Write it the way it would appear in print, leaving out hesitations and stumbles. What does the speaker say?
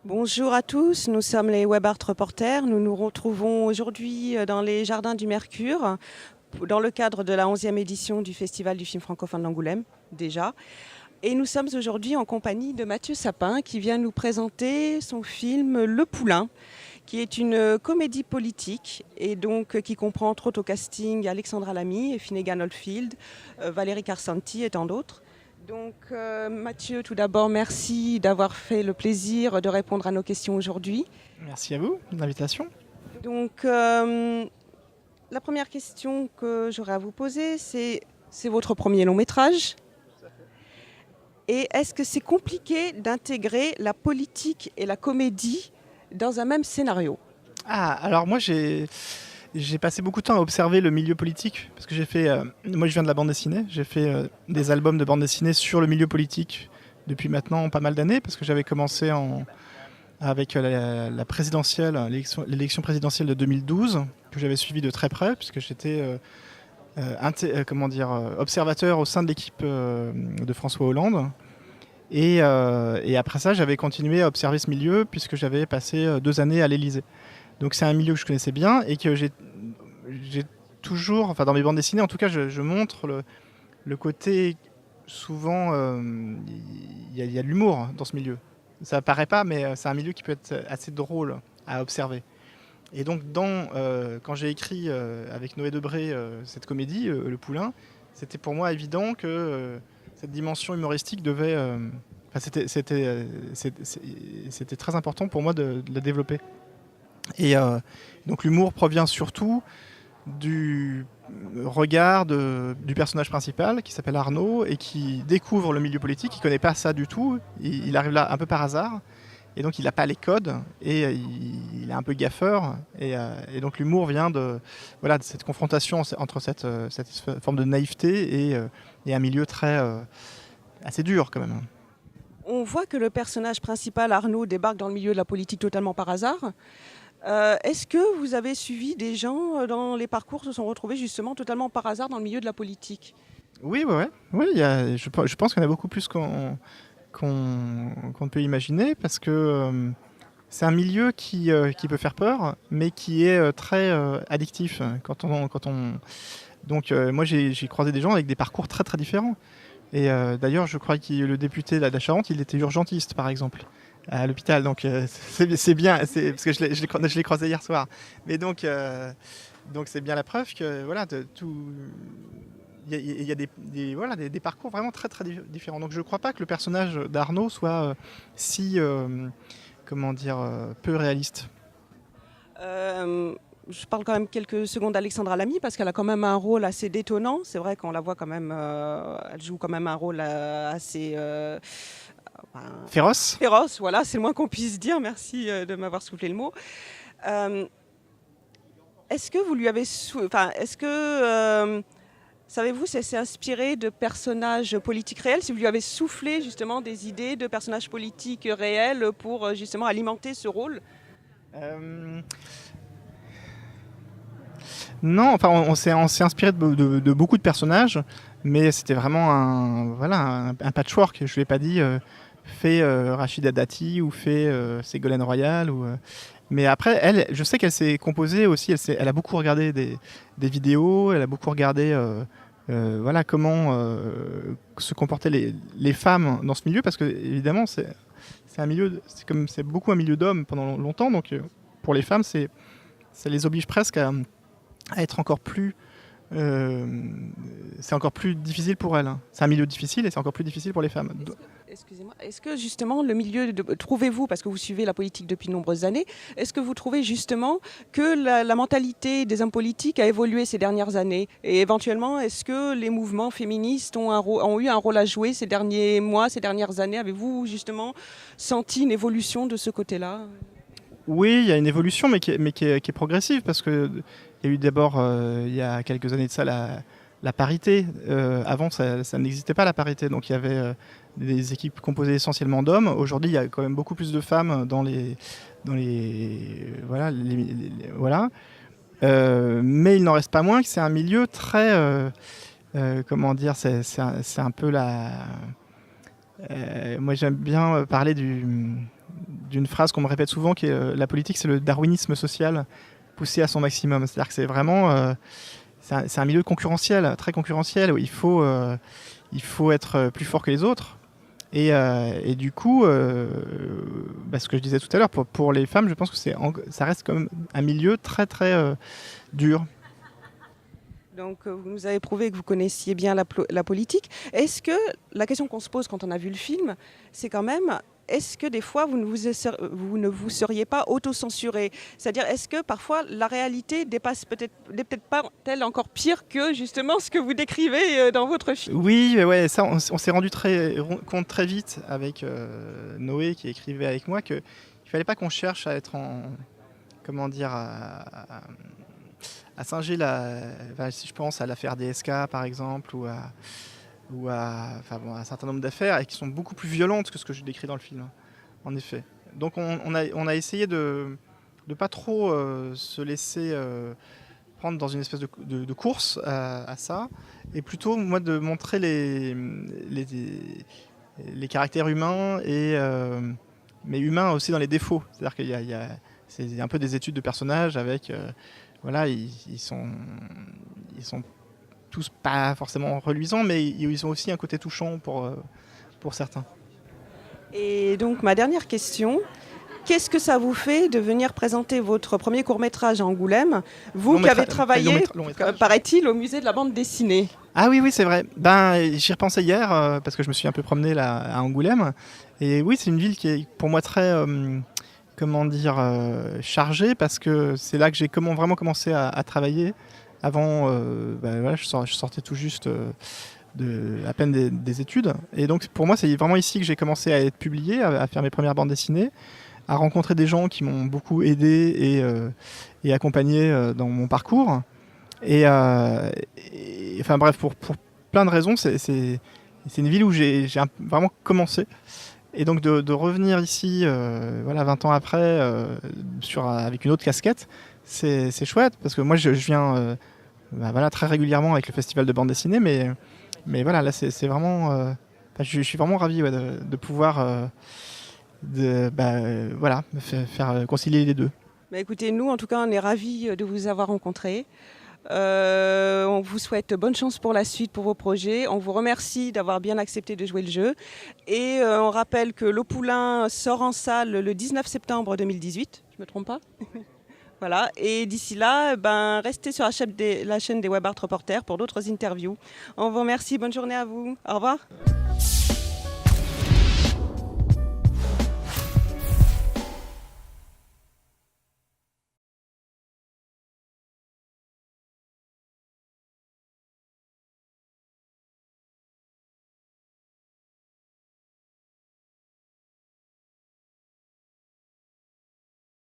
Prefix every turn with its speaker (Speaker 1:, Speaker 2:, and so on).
Speaker 1: Bonjour à tous, nous sommes les Web Art Reporters. Nous nous retrouvons aujourd'hui dans les Jardins du Mercure, dans le cadre de la 11e édition du Festival du film francophone d'Angoulême, déjà. Et nous sommes aujourd'hui en compagnie de Mathieu Sapin, qui vient nous présenter son film Le Poulain, qui est une comédie politique, et donc qui comprend entre autres au casting Alexandra Lamy, Finnegan Oldfield, Valérie Carsanti et tant d'autres. Donc Mathieu, tout d'abord, merci d'avoir fait le plaisir de répondre à nos questions aujourd'hui.
Speaker 2: Merci à vous de l'invitation.
Speaker 1: Donc la première question que j'aurais à vous poser, c'est votre premier long métrage. Et est-ce que c'est compliqué d'intégrer la politique et la comédie dans un même scénario?
Speaker 2: Alors moi j'ai passé beaucoup de temps à observer le milieu politique parce que moi je viens de la bande dessinée, j'ai fait des albums de bande dessinée sur le milieu politique depuis maintenant pas mal d'années parce que j'avais commencé avec la présidentielle, l'élection présidentielle de 2012 que j'avais suivi de très près puisque j'étais observateur au sein de l'équipe de François Hollande. Et après ça, j'avais continué à observer ce milieu puisque j'avais passé 2 années à l'Élysée. Donc c'est un milieu que je connaissais bien et que j'ai toujours, enfin dans mes bandes dessinées en tout cas, je montre le côté souvent, il y a de l'humour dans ce milieu. Ça apparaît pas, mais c'est un milieu qui peut être assez drôle à observer. Et donc quand j'ai écrit avec Noé Debré cette comédie, Le Poulain, c'était pour moi évident que cette dimension humoristique devait... c'était très important pour moi de la développer. Et donc l'humour provient surtout du regard du personnage principal qui s'appelle Arnaud et qui découvre le milieu politique, il ne connaît pas ça du tout, il arrive là un peu par hasard. Et donc il n'a pas les codes et il est un peu gaffeur. Et donc l'humour vient de cette confrontation entre cette forme de naïveté et un milieu assez dur quand même.
Speaker 1: On voit que le personnage principal, Arnaud, débarque dans le milieu de la politique totalement par hasard. Est-ce que vous avez suivi des gens dans les parcours se sont retrouvés justement totalement par hasard dans le milieu de la politique?
Speaker 2: Oui, je pense qu'il y en a beaucoup plus qu'on peut imaginer parce que c'est un milieu qui peut faire peur, mais qui est très addictif. Donc moi j'ai croisé des gens avec des parcours très très différents. Et d'ailleurs je crois que le député de la Charente, il était urgentiste par exemple à l'hôpital. Donc c'est bien, parce que je l'ai croisé hier soir. Mais donc c'est bien la preuve que voilà, il y a des parcours vraiment très très différents. Donc je ne crois pas que le personnage d'Arnaud soit si peu réaliste.
Speaker 1: Je parle quand même quelques secondes d'Alexandra Lamy parce qu'elle a quand même un rôle assez détonnant. C'est vrai qu'on la voit quand même, elle joue quand même un rôle assez
Speaker 2: Féroce.
Speaker 1: féroce. Voilà, c'est le moins qu'on puisse dire. Merci de m'avoir soufflé le mot. Est-ce que vous lui avez, savez-vous, c'est inspiré de personnages politiques réels? Si vous lui avez soufflé justement des idées de personnages politiques réels pour justement alimenter ce rôle?
Speaker 2: Non, enfin on s'est inspiré de beaucoup de personnages, mais c'était vraiment un patchwork. Je lui ai pas dit fais Rachida Dati ou fais Ségolène Royal mais après elle, je sais qu'elle s'est composée aussi. Elle a beaucoup regardé des vidéos, elle a beaucoup regardé comment se comportaient les femmes dans ce milieu parce que évidemment c'est un milieu, c'est beaucoup un milieu d'hommes pendant longtemps, donc pour les femmes ça les oblige presque à être encore plus... c'est encore plus difficile pour elles. C'est un milieu difficile et c'est encore plus difficile pour les femmes.
Speaker 1: Excusez-moi, est-ce que justement le milieu, trouvez-vous, parce que vous suivez la politique depuis de nombreuses années, est-ce que vous trouvez justement que la mentalité des hommes politiques a évolué ces dernières années? Et éventuellement, est-ce que les mouvements féministes ont eu un rôle à jouer ces derniers mois, ces dernières années? Avez-vous justement senti une évolution de ce côté-là?
Speaker 2: Oui, il y a une évolution, mais qui est progressive, parce qu'il y a eu d'abord, il y a quelques années de ça, la parité. Avant, ça n'existait pas, la parité. Donc il y avait des équipes composées essentiellement d'hommes. Aujourd'hui, il y a quand même beaucoup plus de femmes dans les voilà. Voilà. Mais il n'en reste pas moins que c'est un milieu très... comment dire, c'est un peu la... moi, j'aime bien parler d'une phrase qu'on me répète souvent, qui est la politique, c'est le darwinisme social poussé à son maximum. C'est-à-dire que c'est vraiment... c'est un milieu concurrentiel, très concurrentiel, où il faut être plus fort que les autres. Et du coup, ce que je disais tout à l'heure, pour les femmes, je pense que ça reste quand même un milieu très très dur.
Speaker 1: Donc vous nous avez prouvé que vous connaissiez bien la politique. Est-ce que la question qu'on se pose quand on a vu le film, c'est quand même, est-ce que des fois vous ne vous seriez pas autocensuré? C'est-à-dire, est-ce que parfois la réalité n'est peut-être pas telle encore pire que justement ce que vous décrivez dans votre film?
Speaker 2: Oui, ouais, ça on s'est rendu compte très vite avec Noé qui écrivait avec moi qu'il ne fallait pas qu'on cherche à être comment dire, à singer si je pense à l'affaire DSK par exemple, ou un certain nombre d'affaires et qui sont beaucoup plus violentes que ce que je décris dans le film, en effet. Donc on a essayé de ne pas trop se laisser prendre dans une espèce de course à ça, et plutôt moi de montrer les caractères humains, mais humains aussi dans les défauts. C'est-à-dire qu'il c'est un peu des études de personnages avec... voilà, ils sont tous pas forcément reluisants, mais ils ont aussi un côté touchant pour certains.
Speaker 1: Et donc ma dernière question, qu'est-ce que ça vous fait de venir présenter votre premier court-métrage à Angoulême, vous qui avez travaillé, paraît-il, au musée de la bande dessinée?
Speaker 2: Ah oui, c'est vrai. J'y repensais hier parce que je me suis un peu promené là à Angoulême. Et oui, c'est une ville qui est pour moi très... chargé, parce que c'est là que j'ai vraiment commencé à travailler. Avant, je sortais tout juste à peine des études. Et donc pour moi, c'est vraiment ici que j'ai commencé à être publié, à faire mes premières bandes dessinées, à rencontrer des gens qui m'ont beaucoup aidé et accompagné dans mon parcours. Enfin bref, pour plein de raisons, c'est une ville où j'ai vraiment commencé. Et donc de revenir ici, 20 ans après, avec une autre casquette, c'est chouette, parce que moi je viens très régulièrement avec le festival de bande dessinée, mais voilà, là c'est vraiment... je suis vraiment ravi de pouvoir faire concilier les deux.
Speaker 1: Écoutez, nous en tout cas on est ravis de vous avoir rencontré. On vous souhaite bonne chance pour la suite, pour vos projets. On vous remercie d'avoir bien accepté de jouer le jeu. Et on rappelle que Le Poulain sort en salle le 19 septembre 2018. Je ne me trompe pas? Voilà. Et d'ici là, restez sur la chaîne des Web Art Reporters pour d'autres interviews. On vous remercie. Bonne journée à vous. Au revoir.